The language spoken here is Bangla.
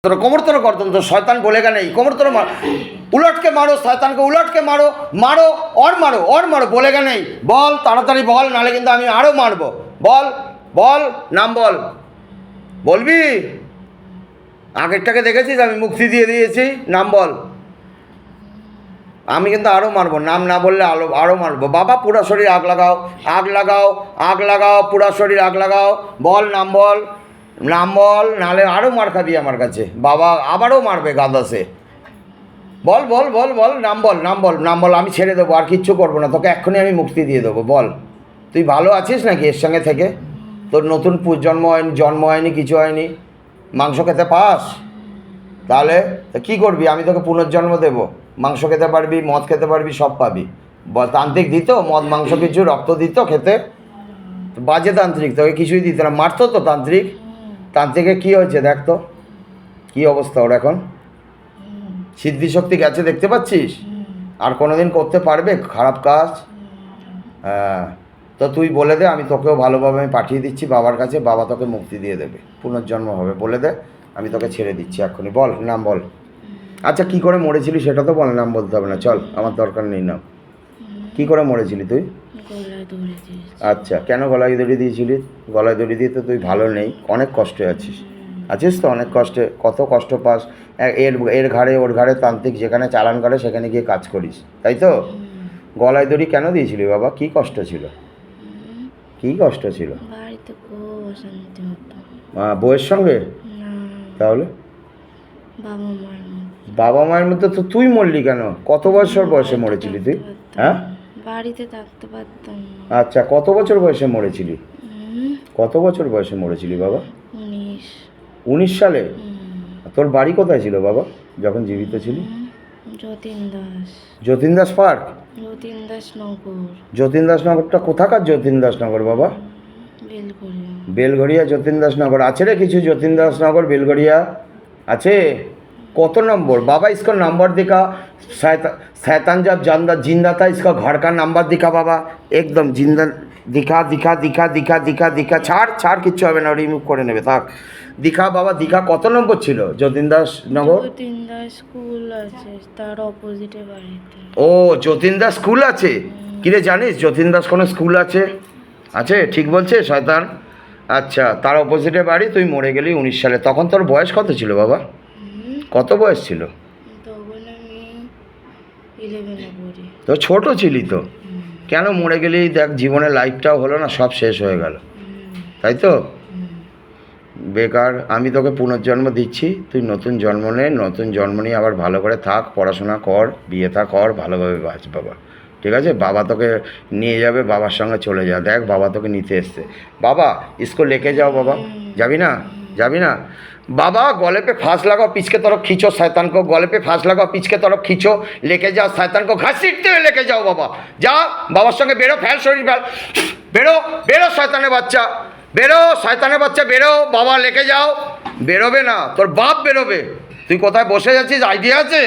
কোমরতর করতাম তো শয়তান বলে গেলে কোমরতর উলটকে মারো শয়তানকে উলটকে মারো মারো और मारो बोलेगा नहीं বল তাড়াতাড়ি বল নালে কিন্তু আমি আরো মারবো বল বল নাম বল বলবি আগেরটাকে দেখেছিস আমি মুক্তি দিয়ে দিয়েছি নাম বল আমি কিন্তু আরো মারবো নাম না বললে আরো মারবো বাবা পুরা শরীর আগ লাগাও আগ লাগাও আগ লাগাও পুরা শরীর আগ লাগাও বল নাম বল নালে আরো মার খাবি আমার কাছে বাবা আবারও মারবে গাদাসে বল বল বল বল নাম বল আমি ছেড়ে দেবো আর কিচ্ছু করবো না তোকে এক্ষুনি আমি মুক্তি দিয়ে দেবো বল তুই ভালো আছিস নাকি এর সঙ্গে থেকে তোর নতুন জন্ম হয়নি কিছু হয়নি মাংস খেতে পাস তাহলে কী করবি আমি তোকে পুনর্জন্ম দেবো মাংস খেতে পারবি মদ খেতে পারবি সব পাবি তান্ত্রিক দিত মদ মাংস কিছু রক্ত দিত খেতে বাজে তান্ত্রিক তোকে কিছুই দিত না মারতো তো তান্ত্রিকের কী হয়েছে দেখ তো কী অবস্থা ওর এখন সিদ্ধিশক্তি গেছে দেখতে পাচ্ছিস আর কোনো দিন করতে পারবে খারাপ কাজ হ্যাঁ তো তুই বলে দে আমি তোকেও ভালোভাবে আমি পাঠিয়ে দিচ্ছি বাবার কাছে বাবা তোকে মুক্তি দিয়ে দেবে পুনর্জন্ম হবে বলে দে আমি তোকে ছেড়ে দিচ্ছি এক্ষুনি বল নাম বল আচ্ছা কী করে মরেছিলি সেটা তো বল নাম বলতে হবে না চল আমার দরকার নেই নাম কী করে মরেছিলি তুই আচ্ছা কেন গলায় দড়ি দিয়েছিলি গলায় দড়ি দিয়ে তো তুই ভালো নেই অনেক কষ্টে আছিস তো অনেক কষ্টে কত কষ্ট পাস এর ঘাড়ে ওর ঘাড়ে তান্ত্রিক যেখানে চালান করে সেখানে গিয়ে কাজ করিস তাই তো গলায় দড়ি কেন দিয়েছিলি বাবা কী কষ্ট ছিল বউয়ের সঙ্গে তাহলে বাবা মায়ের মধ্যে তো তুই মরলি কেন কত বছর বয়সে মরেছিলি তুই হ্যাঁ বাড়িতে থাকতে পারতাম আচ্ছা কত বছর বয়সে মরেছিলি বাবা 19 সালে তোর বাড়ি কোথায় ছিল বাবা যখন জীবিত ছিলি যতীন দাস পার্ক যতীন দাস নগরটা কোথাকার যতীন দাস নগর বাবা বেলঘড়িয়া যতীন দাস নগর আছে রে কিছু যতীন দাস নগর বেলঘড়িয়া আছে कत नंबर बाबा इसका नंबर दिखा शैतान जब जिंदा था इसका घर का नंबर दिखा बाबा एकदम जिंदा दिखा छाड़ किच्छु होबे ना रिमुव करे नेबे थाक दिखा बाबा दिखा कत नम्बर छिलो যতীন দাস नगर स्कूल आछे तार अपोजिटे बाड़ीते ओ যতীন দাস स्कूल आछे कि रे जानिस যতীন দাস कोनो स्कूल आछे ठीक बोलछे शयतान अच्छा तार अपोजिटे बाड़ी तुई मरे गेली 19 साले तखन तोर बयस कत छिलो बाबा কত বয়স ছিল তো ছোট ছিলি তো কেন মরে গেলি দেখ জীবনের লাইফটাও হলো না সব শেষ হয়ে গেল তাই তো বেকার আমি তোকে পুনর্জন্ম দিচ্ছি তুই নতুন জন্ম নে নতুন জন্ম নিয়ে আবার ভালো করে থাক পড়াশোনা কর বিয়ে থা কর ভালোভাবে বাঁচ বাবা ঠিক আছে বাবা তোকে নিয়ে যাবে বাবার সঙ্গে চলে যা দেখ বাবা তোকে নিতে এসছে বাবা इसको लेके जाओ बाबा जाबी ना बाबा गले पे फांस लगाओ पीछ के तरफ खींचो शैतान को गले पे फांस लगाओ पीछ के तरफ खींचो लेके जाओ शैतान को घसीटते हुए लेके जाओ बाबा जा बाबार संगे बेरो फैल शरीर फैल बेरो शैताনের বাচ্চা बेरो बाबा लेके जाओ बेरोबे ना তোর বাপ বেরোবে তুই কোথায় বসে যাচ্ছিস আইডিয়া আছে